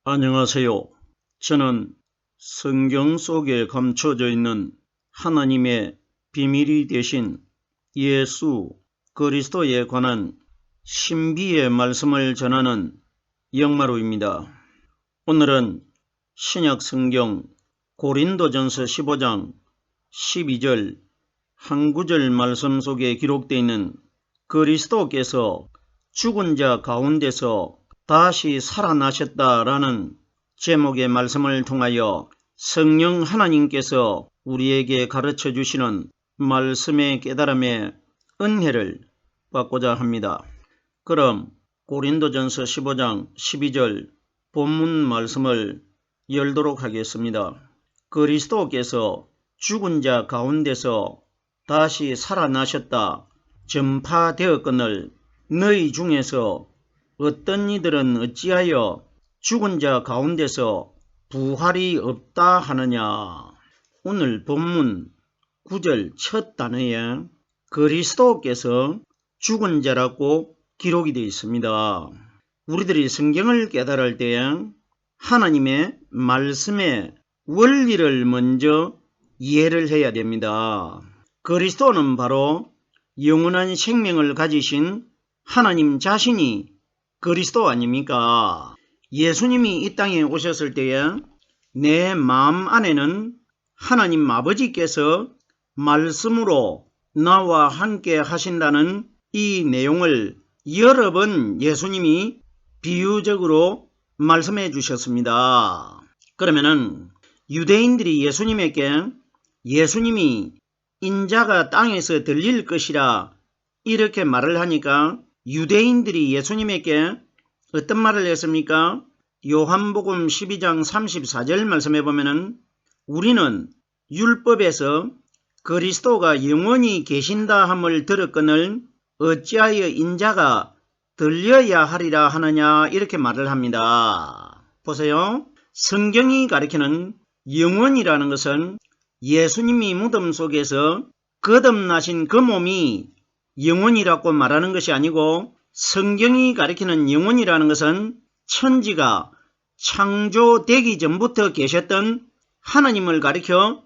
안녕하세요. 저는 성경 속에 감춰져 있는 하나님의 비밀이 되신 예수 그리스도에 관한 신비의 말씀을 전하는 영마루입니다. 오늘은 신약 성경 고린도전서 15장 12절 한 구절 말씀 속에 기록되어 있는 그리스도께서 죽은 자 가운데서 다시 살아나셨다라는 제목의 말씀을 통하여 성령 하나님께서 우리에게 가르쳐 주시는 말씀의 깨달음의 은혜를 받고자 합니다. 그럼 고린도전서 15장 12절 본문 말씀을 열도록 하겠습니다. 그리스도께서 죽은 자 가운데서 다시 살아나셨다 전파되었거늘 너희 중에서 어떤 이들은 어찌하여 죽은 자 가운데서 부활이 없다 하느냐. 오늘 본문 9절 첫 단어에 그리스도께서 죽은 자라고 기록이 되어 있습니다. 우리들이 성경을 깨달을 때 하나님의 말씀의 원리를 먼저 이해를 해야 됩니다. 그리스도는 바로 영원한 생명을 가지신 하나님 자신이 그리스도 아닙니까? 예수님이 이 땅에 오셨을 때에 내 마음 안에는 하나님 아버지께서 말씀으로 나와 함께 하신다는 이 내용을 여러 번 예수님이 비유적으로 말씀해 주셨습니다. 그러면은 유대인들이 예수님에게 예수님이 인자가 땅에서 들릴 것이라 이렇게 말을 하니까 유대인들이 예수님에게 어떤 말을 했습니까? 요한복음 12장 34절 말씀해 보면은 우리는 율법에서 그리스도가 영원히 계신다 함을 들었거늘 어찌하여 인자가 들려야 하리라 하느냐 이렇게 말을 합니다. 보세요. 성경이 가리키는 영원이라는 것은 예수님이 무덤 속에서 거듭나신 그 몸이 영원이라고 말하는 것이 아니고 성경이 가리키는 영원이라는 것은 천지가 창조되기 전부터 계셨던 하나님을 가리켜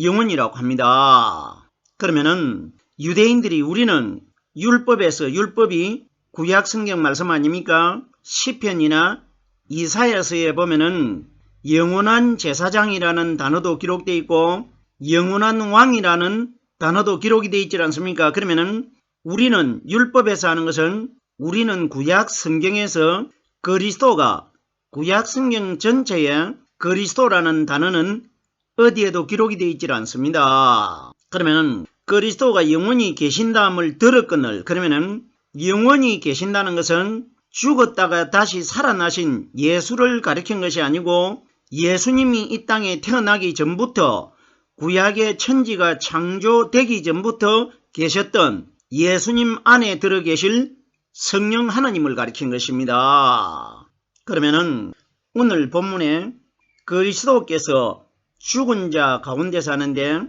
영원이라고 합니다. 그러면은 유대인들이 우리는 율법에서 율법이 구약 성경 말씀 아닙니까? 시편이나 이사야서에 보면은 영원한 제사장이라는 단어도 기록되어 있고 영원한 왕이라는 단어도 기록이 되어 있지 않습니까? 그러면은 우리는 율법에서 하는 것은 우리는 구약 성경에서 그리스도가 구약 성경 전체에 그리스도라는 단어는 어디에도 기록이 되어 있지 않습니다. 그러면 그리스도가 영원히 계신다함을 들었거늘 그러면 영원히 계신다는 것은 죽었다가 다시 살아나신 예수를 가리킨 것이 아니고 예수님이 이 땅에 태어나기 전부터 구약의 천지가 창조되기 전부터 계셨던 예수님 안에 들어 계실 성령 하나님을 가리킨 것입니다. 그러면은 오늘 본문에 그리스도께서 죽은 자 가운데 사는데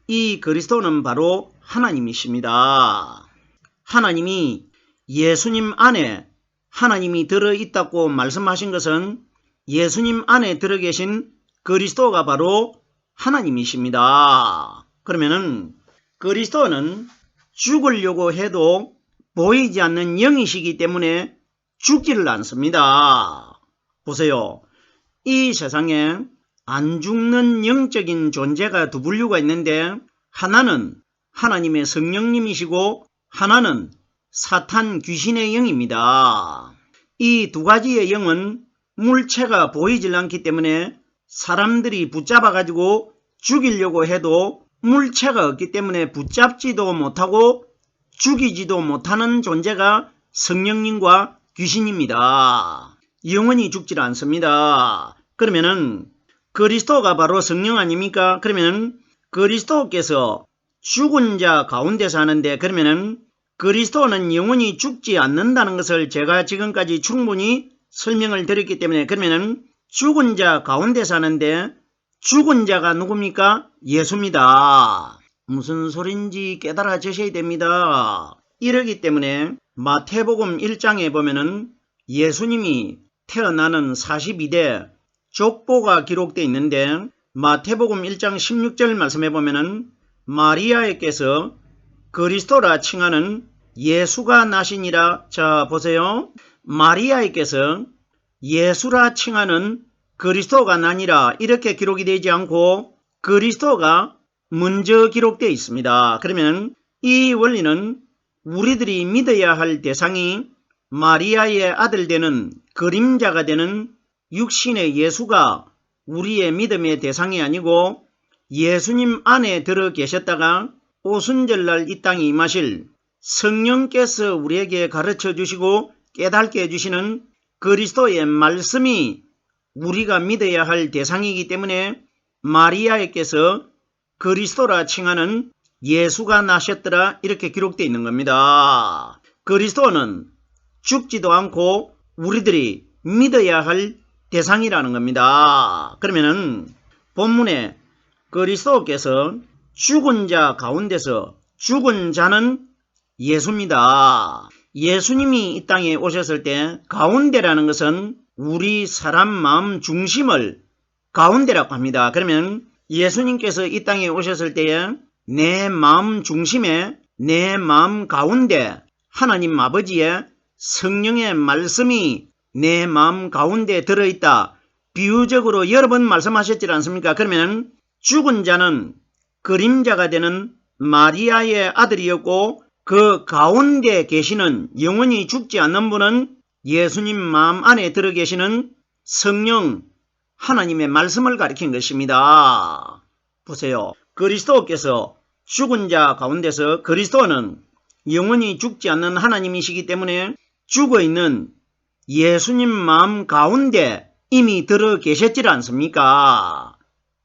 이 그리스도는 바로 하나님이십니다. 하나님이 예수님 안에 하나님이 들어있다고 말씀하신 것은 예수님 안에 들어 계신 그리스도가 바로 하나님이십니다. 그러면은 그리스도는 죽으려고 해도 보이지 않는 영이시기 때문에 죽지를 않습니다. 보세요. 이 세상에 안 죽는 영적인 존재가 두 분류가 있는데 하나는 하나님의 성령님이시고 하나는 사탄 귀신의 영입니다. 이 두 가지의 영은 물체가 보이질 않기 때문에 사람들이 붙잡아 가지고 죽이려고 해도 물체가 없기 때문에 붙잡지도 못하고 죽이지도 못하는 존재가 성령님과 귀신입니다. 영원히 죽질 않습니다. 그러면은 그리스도가 바로 성령 아닙니까? 그러면은 그리스도께서 죽은 자 가운데 사는데 그러면은 그리스도는 영원히 죽지 않는다는 것을 제가 지금까지 충분히 설명을 드렸기 때문에 그러면은 죽은 자 가운데 사는데 죽은 자가 누굽니까? 예수입니다. 무슨 소린지 깨달아지셔야 됩니다. 이러기 때문에 마태복음 1장에 보면은 예수님이 태어나는 42대 족보가 기록되어 있는데 마태복음 1장 16절 말씀해 보면은 마리아에게서 그리스도라 칭하는 예수가 나시니라. 자 보세요. 마리아에게서 예수라 칭하는 그리스도가 나니라 이렇게 기록이 되지 않고 그리스도가 먼저 기록되어 있습니다. 그러면 이 원리는 우리들이 믿어야 할 대상이 마리아의 아들 되는 그림자가 되는 육신의 예수가 우리의 믿음의 대상이 아니고 예수님 안에 들어 계셨다가 오순절날 이 땅에 임하실 성령께서 우리에게 가르쳐 주시고 깨닫게 해주시는 그리스도의 말씀이 우리가 믿어야 할 대상이기 때문에 마리아에게서 그리스도라 칭하는 예수가 나셨더라 이렇게 기록되어 있는 겁니다. 그리스도는 죽지도 않고 우리들이 믿어야 할 대상이라는 겁니다. 그러면은 본문에 그리스도께서 죽은 자 가운데서 죽은 자는 예수입니다. 예수님이 이 땅에 오셨을 때 가운데라는 것은 우리 사람 마음 중심을 가운데라고 합니다. 그러면 예수님께서 이 땅에 오셨을 때에 내 마음 중심에 내 마음 가운데 하나님 아버지의 성령의 말씀이 내 마음 가운데 들어있다. 비유적으로 여러 번 말씀하셨지 않습니까? 그러면 죽은 자는 그림자가 되는 마리아의 아들이었고 그 가운데 계시는 영원히 죽지 않는 분은 예수님 마음 안에 들어 계시는 성령 하나님의 말씀을 가리킨 것입니다. 보세요. 그리스도께서 죽은 자 가운데서 그리스도는 영원히 죽지 않는 하나님이시기 때문에 죽어있는 예수님 마음 가운데 이미 들어 계셨지 않습니까?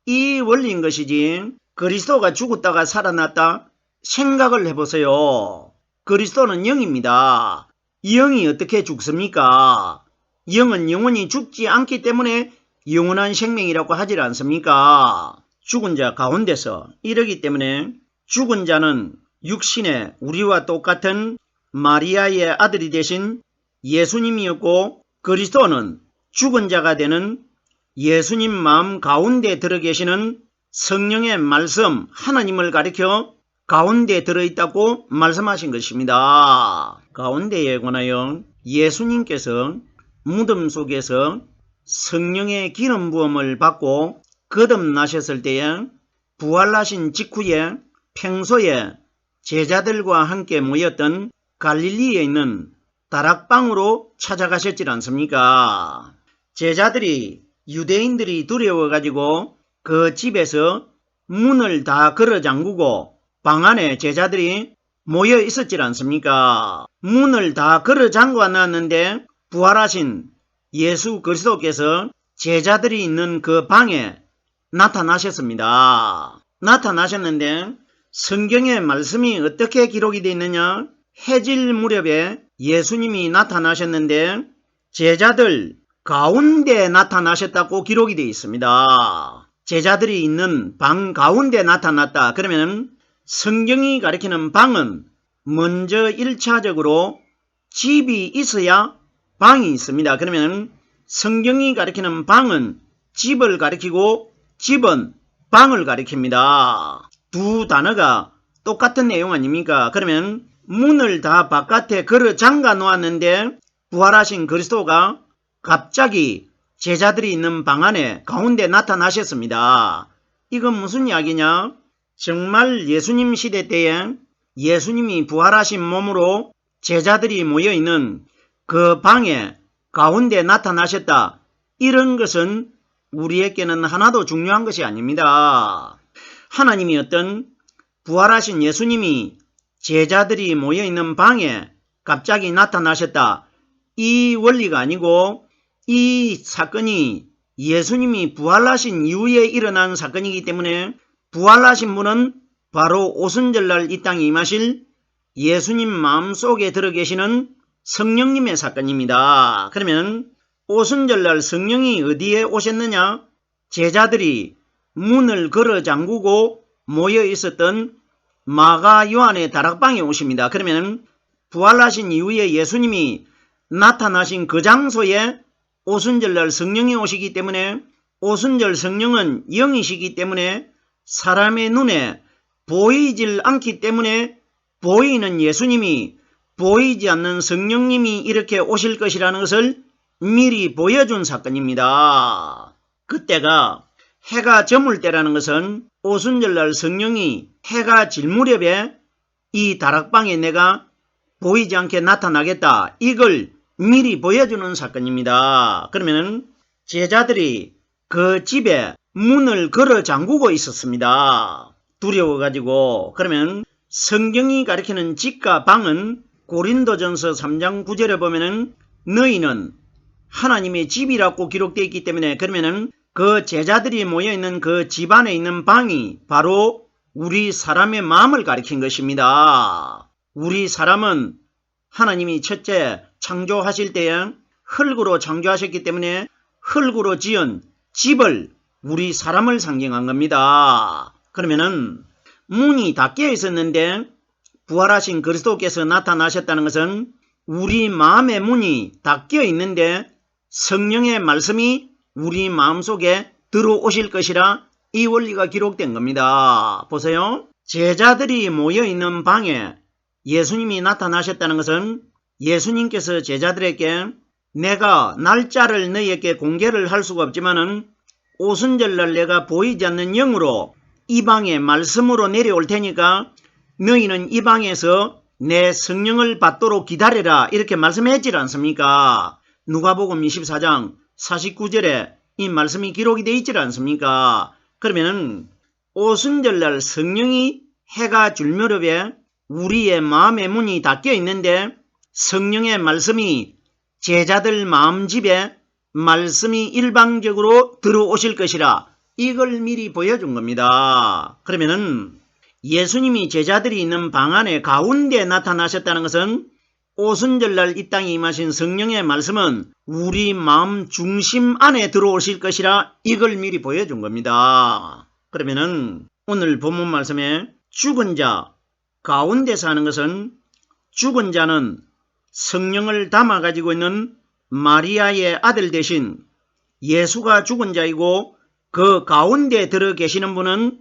이 원리인 것이지 그리스도가 죽었다가 살아났다 생각을 해보세요. 그리스도는 영입니다. 영이 어떻게 죽습니까? 영은 영원히 죽지 않기 때문에 영원한 생명이라고 하지 않습니까? 죽은 자 가운데서 이러기 때문에 죽은 자는 육신의 우리와 똑같은 마리아의 아들이 되신 예수님이었고 그리스도는 죽은 자가 되는 예수님 마음 가운데 들어 계시는 성령의 말씀 하나님을 가리켜 가운데 들어있다고 말씀하신 것입니다. 가운데에 관하여 예수님께서 무덤 속에서 성령의 기름 부음을 받고 거듭나셨을 때에 부활하신 직후에 평소에 제자들과 함께 모였던 갈릴리에 있는 다락방으로 찾아가셨지 않습니까? 제자들이 유대인들이 두려워가지고 그 집에서 문을 다 걸어 잠그고 방 안에 제자들이 모여 있었지 않습니까? 문을 다 걸어 잠궈 놨는데 부활하신 예수 그리스도께서 제자들이 있는 그 방에 나타나셨습니다. 나타나셨는데 성경의 말씀이 어떻게 기록이 되어 있느냐? 해질 무렵에 예수님이 나타나셨는데 제자들 가운데 나타나셨다고 기록이 되어 있습니다. 제자들이 있는 방 가운데 나타났다. 그러면 성경이 가리키는 방은 먼저 1차적으로 집이 있어야 방이 있습니다. 그러면 성경이 가리키는 방은 집을 가리키고 집은 방을 가리킵니다. 두 단어가 똑같은 내용 아닙니까? 그러면 문을 다 바깥에 걸어 잠가 놓았는데 부활하신 그리스도가 갑자기 제자들이 있는 방 안에 가운데 나타나셨습니다. 이건 무슨 이야기냐? 정말 예수님 시대 때에 예수님이 부활하신 몸으로 제자들이 모여있는 그 방에 가운데 나타나셨다. 이런 것은 우리에게는 하나도 중요한 것이 아닙니다. 하나님이 어떤 부활하신 예수님이 제자들이 모여있는 방에 갑자기 나타나셨다. 이 원리가 아니고 이 사건이 예수님이 부활하신 이후에 일어난 사건이기 때문에 부활하신 분은 바로 오순절날 이 땅에 임하실 예수님 마음속에 들어 계시는 성령님의 사건입니다. 그러면 오순절날 성령이 어디에 오셨느냐? 제자들이 문을 걸어 잠그고 모여 있었던 마가 요한의 다락방에 오십니다. 그러면 부활하신 이후에 예수님이 나타나신 그 장소에 오순절날 성령이 오시기 때문에 오순절 성령은 영이시기 때문에 사람의 눈에 보이질 않기 때문에 보이는 예수님이 보이지 않는 성령님이 이렇게 오실 것이라는 것을 미리 보여준 사건입니다. 그때가 해가 저물 때라는 것은 오순절날 성령이 해가 질 무렵에 이 다락방에 내가 보이지 않게 나타나겠다. 이걸 미리 보여주는 사건입니다. 그러면 제자들이 그 집에 문을 걸어 잠그고 있었습니다. 두려워가지고. 그러면 성경이 가리키는 집과 방은 고린도전서 3장 9절에 보면은 너희는 하나님의 집이라고 기록되어 있기 때문에 그러면은 그 제자들이 모여있는 그 집 안에 있는 방이 바로 우리 사람의 마음을 가리킨 것입니다. 우리 사람은 하나님이 첫째 창조하실 때에 흙으로 창조하셨기 때문에 흙으로 지은 집을 우리 사람을 상징한 겁니다. 그러면은 문이 닫혀 있었는데 부활하신 그리스도께서 나타나셨다는 것은 우리 마음의 문이 닫혀 있는데 성령의 말씀이 우리 마음속에 들어오실 것이라 이 원리가 기록된 겁니다. 보세요. 제자들이 모여있는 방에 예수님이 나타나셨다는 것은 예수님께서 제자들에게 내가 날짜를 너희에게 공개를 할 수가 없지만은 오순절날 내가 보이지 않는 영으로 이 방에 말씀으로 내려올 테니까 너희는 이 방에서 내 성령을 받도록 기다려라 이렇게 말씀했지 않습니까? 누가복음 24장 49절에 이 말씀이 기록이 되어 있지 않습니까? 그러면은 오순절날 성령이 해가 줄 무렵에 우리의 마음의 문이 닫혀 있는데 성령의 말씀이 제자들 마음집에 말씀이 일방적으로 들어오실 것이라 이걸 미리 보여준 겁니다. 그러면은 예수님이 제자들이 있는 방 안에 가운데 나타나셨다는 것은 오순절날 이 땅에 임하신 성령의 말씀은 우리 마음 중심 안에 들어오실 것이라 이걸 미리 보여준 겁니다. 그러면은 오늘 본문 말씀에 죽은 자 가운데서 하는 것은 죽은 자는 성령을 담아 가지고 있는 마리아의 아들 대신 예수가 죽은 자이고 그 가운데 들어 계시는 분은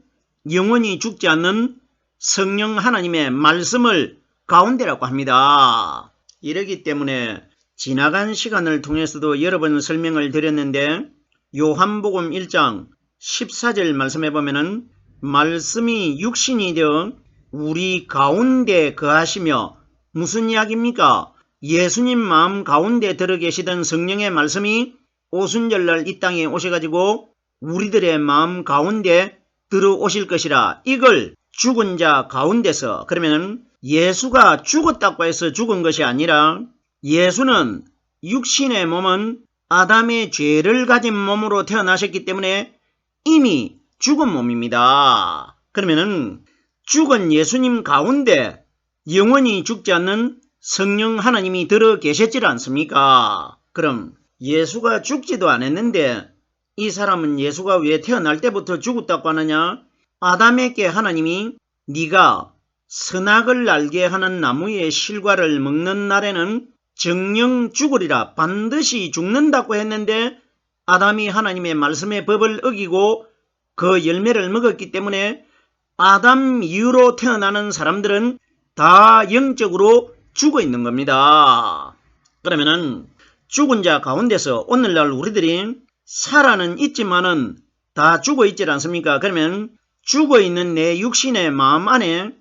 영원히 죽지 않는 성령 하나님의 말씀을 가운데라고 합니다. 이러기 때문에 지나간 시간을 통해서도 여러 번 설명을 드렸는데 요한복음 1장 14절 말씀해 보면은 말씀이 육신이 되어 우리 가운데 거하시며 무슨 이야기입니까? 예수님 마음 가운데 들어 계시던 성령의 말씀이 오순절날 이 땅에 오셔가지고 우리들의 마음 가운데 들어오실 것이라 이걸 죽은 자 가운데서 그러면 예수가 죽었다고 해서 죽은 것이 아니라 예수는 육신의 몸은 아담의 죄를 가진 몸으로 태어나셨기 때문에 이미 죽은 몸입니다. 그러면은 죽은 예수님 가운데 영원히 죽지 않는 성령 하나님이 들어 계셨지 않습니까? 그럼 예수가 죽지도 않았는데 이 사람은 예수가 왜 태어날 때부터 죽었다고 하느냐? 아담에게 하나님이 네가 선악을 알게 하는 나무의 실과를 먹는 날에는 정녕 죽으리라 반드시 죽는다고 했는데 아담이 하나님의 말씀의 법을 어기고 그 열매를 먹었기 때문에 아담 이후로 태어나는 사람들은 다 영적으로 죽어 있는 겁니다. 그러면은 죽은 자 가운데서 오늘날 우리들이 살아는 있지만은 다 죽어 있지 않습니까? 그러면 죽어 있는 내 육신의 마음 안에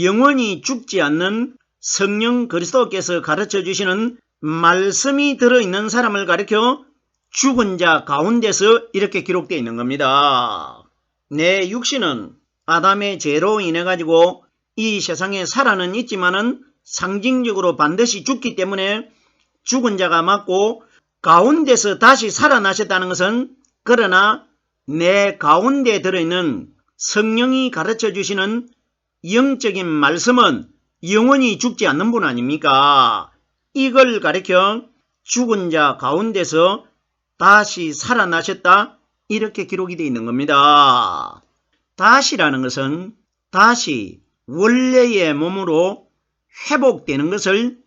영원히 죽지 않는 성령 그리스도께서 가르쳐 주시는 말씀이 들어있는 사람을 가리켜 죽은 자 가운데서 이렇게 기록되어 있는 겁니다. 내 육신은 아담의 죄로 인해 가지고 이 세상에 살아는 있지만은 상징적으로 반드시 죽기 때문에 죽은 자가 맞고 가운데서 다시 살아나셨다는 것은 그러나 내 가운데 들어있는 성령이 가르쳐 주시는 영적인 말씀은 영원히 죽지 않는 분 아닙니까? 이걸 가리켜 죽은 자 가운데서 다시 살아나셨다 이렇게 기록이 되어 있는 겁니다. 다시라는 것은 다시 원래의 몸으로 회복되는 것을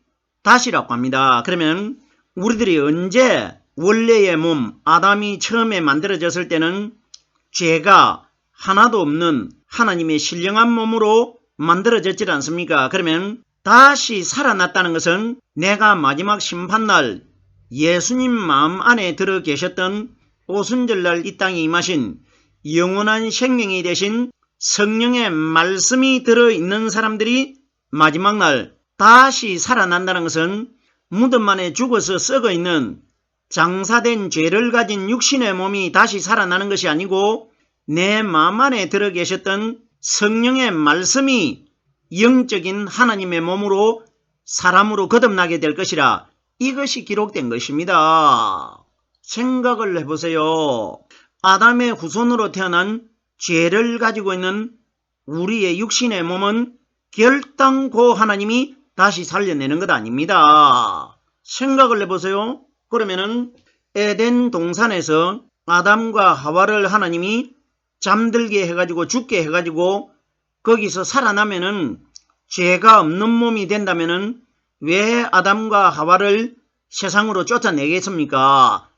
다시라고 합니다. 그러면 우리들이 언제 원래의 몸 아담이 처음에 만들어졌을 때는 죄가 하나도 없는 하나님의 신령한 몸으로 만들어졌지 않습니까? 그러면 다시 살아났다는 것은 내가 마지막 심판날 예수님 마음 안에 들어 계셨던 오순절날 이 땅에 임하신 영원한 생명이 되신 성령의 말씀이 들어있는 사람들이 마지막 날 다시 살아난다는 것은 무덤 안에 죽어서 썩어있는 장사된 죄를 가진 육신의 몸이 다시 살아나는 것이 아니고 내 마음 안에 들어 계셨던 성령의 말씀이 영적인 하나님의 몸으로 사람으로 거듭나게 될 것이라 이것이 기록된 것입니다. 생각을 해보세요. 아담의 후손으로 태어난 죄를 가지고 있는 우리의 육신의 몸은 결단코 하나님이 다시 살려내는 것 아닙니다. 생각을 해보세요. 그러면은 에덴 동산에서 아담과 하와를 하나님이 잠들게 해가지고 죽게 해가지고 거기서 살아나면은 죄가 없는 몸이 된다면은 왜 아담과 하와를 세상으로 쫓아내겠습니까?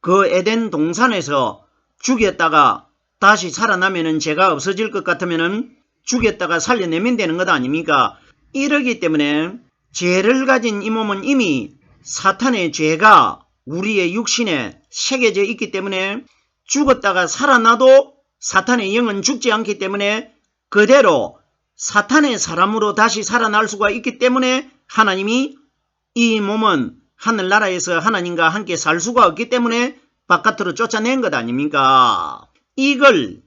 그 에덴 동산에서 죽였다가 다시 살아나면은 죄가 없어질 것 같으면은 죽였다가 살려내면 되는 것 아닙니까? 이러기 때문에 죄를 가진 이 몸은 이미 사탄의 죄가 우리의 육신에 새겨져 있기 때문에 죽었다가 살아나도 사탄의 영은 죽지 않기 때문에 그대로 사탄의 사람으로 다시 살아날 수가 있기 때문에 하나님이 이 몸은 하늘나라에서 하나님과 함께 살 수가 없기 때문에 바깥으로 쫓아낸 것 아닙니까? 이걸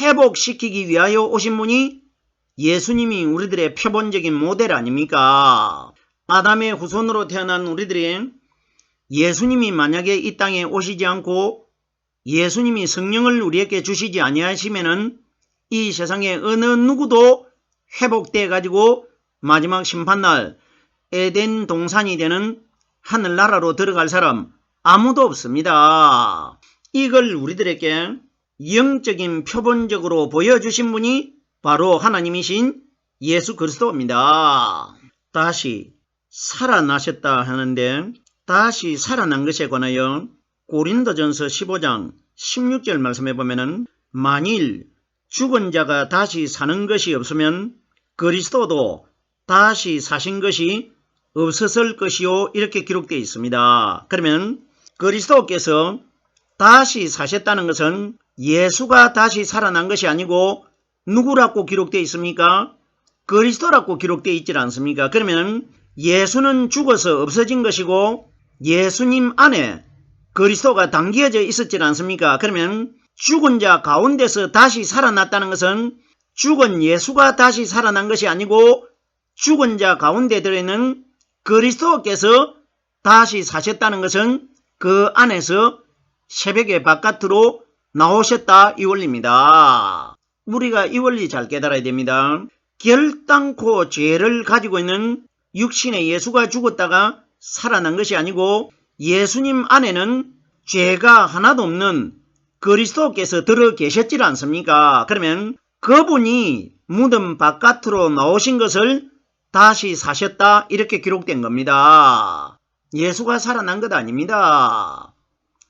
회복시키기 위하여 오신 분이 예수님이 우리들의 표본적인 모델 아닙니까? 아담의 후손으로 태어난 우리들이 예수님이 만약에 이 땅에 오시지 않고 예수님이 성령을 우리에게 주시지 아니하시면은 이 세상에 어느 누구도 회복돼 가지고 마지막 심판날 에덴 동산이 되는 하늘나라로 들어갈 사람 아무도 없습니다. 이걸 우리들에게 영적인 표본적으로 보여주신 분이 바로 하나님이신 예수 그리스도입니다. 다시 살아나셨다 하는데 다시 살아난 것에 관하여 고린도전서 15장 16절 말씀해 보면은 만일 죽은 자가 다시 사는 것이 없으면 그리스도도 다시 사신 것이 없었을 것이요 이렇게 기록되어 있습니다. 그러면 그리스도께서 다시 사셨다는 것은 예수가 다시 살아난 것이 아니고 누구라고 기록되어 있습니까? 그리스도라고 기록되어 있지 않습니까? 그러면 예수는 죽어서 없어진 것이고 예수님 안에 그리스도가 담겨져 있었지 않습니까? 그러면 죽은 자 가운데서 다시 살아났다는 것은 죽은 예수가 다시 살아난 것이 아니고 죽은 자 가운데 들어있는 그리스도께서 다시 사셨다는 것은 그 안에서 새벽에 바깥으로 나오셨다 이 원리입니다. 우리가 이 원리 잘 깨달아야 됩니다. 결단코 죄를 가지고 있는 육신의 예수가 죽었다가 살아난 것이 아니고 예수님 안에는 죄가 하나도 없는 그리스도께서 들어 계셨지 않습니까? 그러면 그분이 무덤 바깥으로 나오신 것을 다시 사셨다 이렇게 기록된 겁니다. 예수가 살아난 것 아닙니다.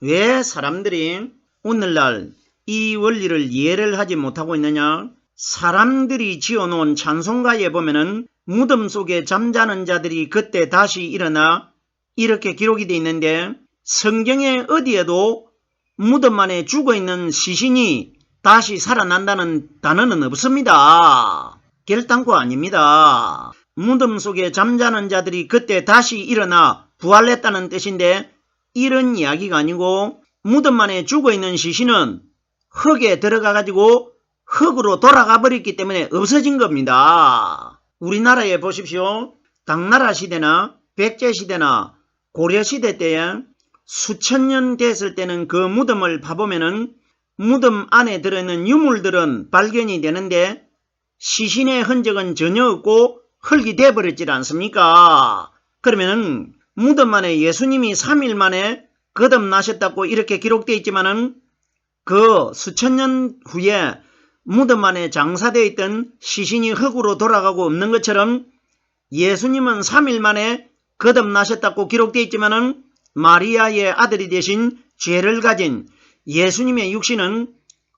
왜 사람들이 오늘날 이 원리를 이해를 하지 못하고 있느냐? 사람들이 지어놓은 찬송가에 보면은 무덤 속에 잠자는 자들이 그때 다시 일어나 이렇게 기록이 되어 있는데 성경에 어디에도 무덤 안에 죽어있는 시신이 다시 살아난다는 단어는 없습니다. 결단코 아닙니다. 무덤 속에 잠자는 자들이 그때 다시 일어나 부활했다는 뜻인데 이런 이야기가 아니고 무덤 안에 죽어있는 시신은 흙에 들어가가지고 흙으로 돌아가 버렸기 때문에 없어진 겁니다. 우리나라에 보십시오. 당나라 시대나 백제 시대나 고려 시대 때에 수천 년 됐을 때는 그 무덤을 봐보면은 무덤 안에 들어있는 유물들은 발견이 되는데 시신의 흔적은 전혀 없고 흙이 돼버렸지 않습니까? 그러면은 무덤 안에 예수님이 3일 만에 거듭나셨다고 이렇게 기록되어 있지만은 그 수천 년 후에 무덤 안에 장사되어 있던 시신이 흙으로 돌아가고 없는 것처럼 예수님은 3일 만에 거듭나셨다고 기록되어 있지만은 마리아의 아들이 되신 죄를 가진 예수님의 육신은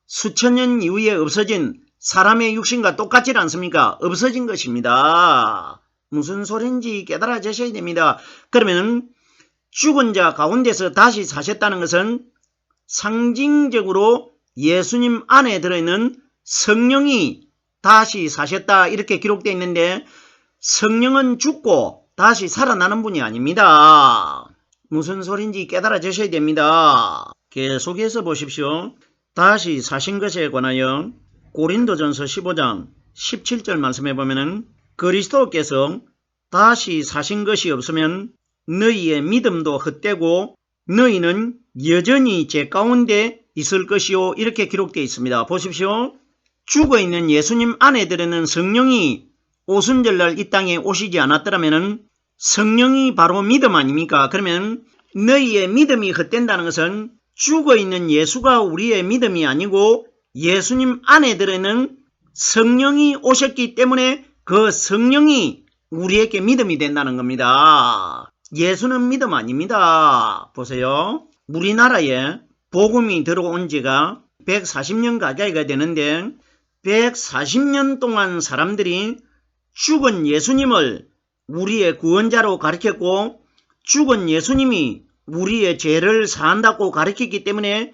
수천 년 이후에 없어진 사람의 육신과 똑같지 않습니까? 없어진 것입니다. 무슨 소린지 깨달아지셔야 됩니다. 그러면 죽은 자 가운데서 다시 사셨다는 것은 상징적으로 예수님 안에 들어있는 성령이 다시 사셨다 이렇게 기록되어 있는데, 성령은 죽고 다시 살아나는 분이 아닙니다. 무슨 소린지 깨달아지셔야 됩니다. 계속해서 보십시오. 다시 사신 것에 관하여 고린도전서 15장 17절 말씀해 보면은, 그리스도께서 다시 사신 것이 없으면 너희의 믿음도 헛되고 너희는 여전히 죄 가운데 있을 것이요 이렇게 기록되어 있습니다. 보십시오. 죽어있는 예수님 안에 들어있는 성령이 오순절날 이 땅에 오시지 않았더라면 성령이 바로 믿음 아닙니까? 그러면 너희의 믿음이 헛된다는 것은 죽어있는 예수가 우리의 믿음이 아니고 예수님 안에 들어있는 성령이 오셨기 때문에 그 성령이 우리에게 믿음이 된다는 겁니다. 예수는 믿음 아닙니다. 보세요. 우리나라에 복음이 들어온 지가 140년 가까이가 되는데 140년 동안 사람들이 죽은 예수님을 우리의 구원자로 가르쳤고 죽은 예수님이 우리의 죄를 사한다고 가르쳤기 때문에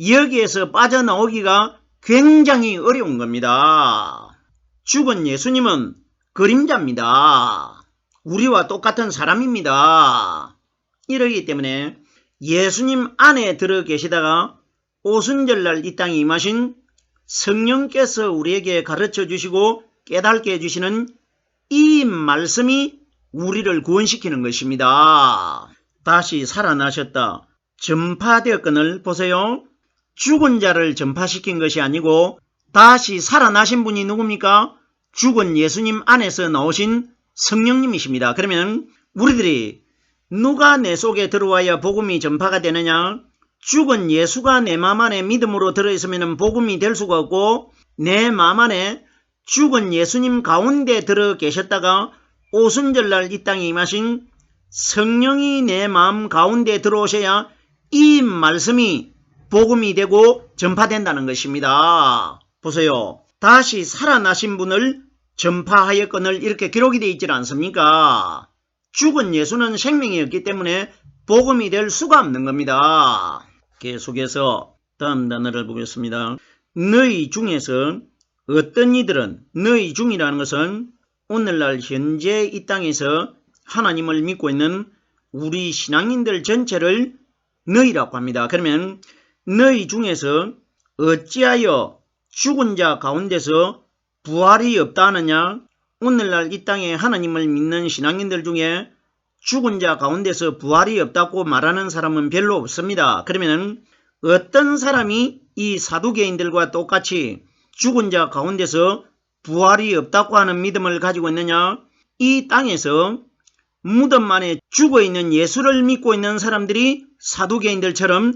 여기에서 빠져나오기가 굉장히 어려운 겁니다. 죽은 예수님은 그림자입니다. 우리와 똑같은 사람입니다. 이러기 때문에 예수님 안에 들어 계시다가 오순절날 이 땅에 임하신 성령께서 우리에게 가르쳐 주시고 깨닫게 해주시는 이 말씀이 우리를 구원시키는 것입니다. 다시 살아나셨다, 전파되었건을 보세요. 죽은 자를 전파시킨 것이 아니고 다시 살아나신 분이 누굽니까? 죽은 예수님 안에서 나오신 성령님이십니다. 그러면 우리들이 누가 내 속에 들어와야 복음이 전파가 되느냐? 죽은 예수가 내 마음 안에 믿음으로 들어있으면 복음이 될 수가 없고, 내 마음 안에 죽은 예수님 가운데 들어 계셨다가 오순절날 이 땅에 임하신 성령이 내 마음 가운데 들어오셔야 이 말씀이 복음이 되고 전파된다는 것입니다. 보세요. 다시 살아나신 분을 전파하였거늘 이렇게 기록이 되어 있지 않습니까? 죽은 예수는 생명이 없기 때문에 복음이 될 수가 없는 겁니다. 계속해서 다음 단어를 보겠습니다. 너희 중에서 어떤 이들은, 너희 중이라는 것은 오늘날 현재 이 땅에서 하나님을 믿고 있는 우리 신앙인들 전체를 너희라고 합니다. 그러면 너희 중에서 어찌하여 죽은 자 가운데서 부활이 없다 하느냐? 오늘날 이 땅에 하나님을 믿는 신앙인들 중에 죽은 자 가운데서 부활이 없다고 말하는 사람은 별로 없습니다. 그러면 어떤 사람이 이 사두개인들과 똑같이 죽은 자 가운데서 부활이 없다고 하는 믿음을 가지고 있느냐? 이 땅에서 무덤 안에 죽어있는 예수를 믿고 있는 사람들이 사두개인들처럼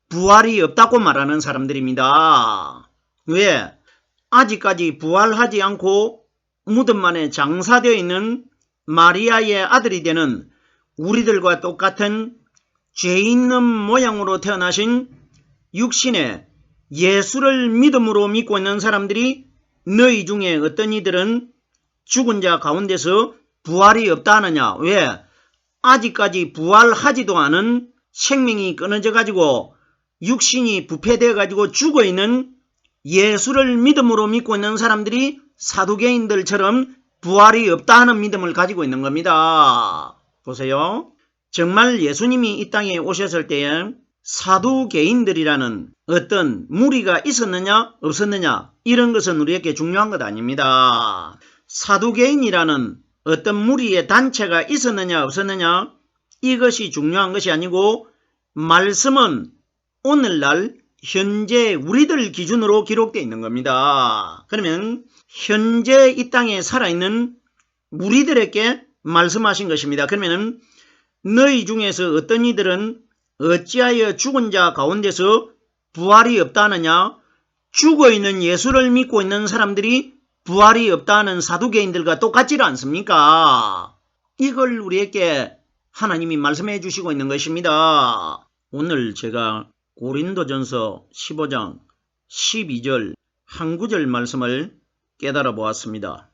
부활이 없다고 말하는 사람들입니다. 왜? 아직까지 부활하지 않고 무덤 안에 장사되어 있는 마리아의 아들이 되는 우리들과 똑같은 죄 있는 모양으로 태어나신 육신의 예수를 믿음으로 믿고 있는 사람들이 너희 중에 어떤 이들은 죽은 자 가운데서 부활이 없다 하느냐? 왜? 아직까지 부활하지도 않은 생명이 끊어져 가지고 육신이 부패되어 가지고 죽어 있는 예수를 믿음으로 믿고 있는 사람들이 사두개인들처럼 부활이 없다 하는 믿음을 가지고 있는 겁니다. 보세요. 정말 예수님이 이 땅에 오셨을 때에 사두개인들이라는 어떤 무리가 있었느냐 없었느냐 이런 것은 우리에게 중요한 것 아닙니다. 사두개인이라는 어떤 무리의 단체가 있었느냐 없었느냐 이것이 중요한 것이 아니고, 말씀은 오늘날 현재 우리들 기준으로 기록되어 있는 겁니다. 그러면 현재 이 땅에 살아있는 우리들에게 말씀하신 것입니다. 그러면 너희 중에서 어떤 이들은 어찌하여 죽은 자 가운데서 부활이 없다 하느냐? 죽어있는 예수를 믿고 있는 사람들이 부활이 없다 하는 사두개인들과 똑같지 않습니까? 이걸 우리에게 하나님이 말씀해 주시고 있는 것입니다. 오늘 제가 고린도전서 15장 12절 한 구절 말씀을 깨달아 보았습니다.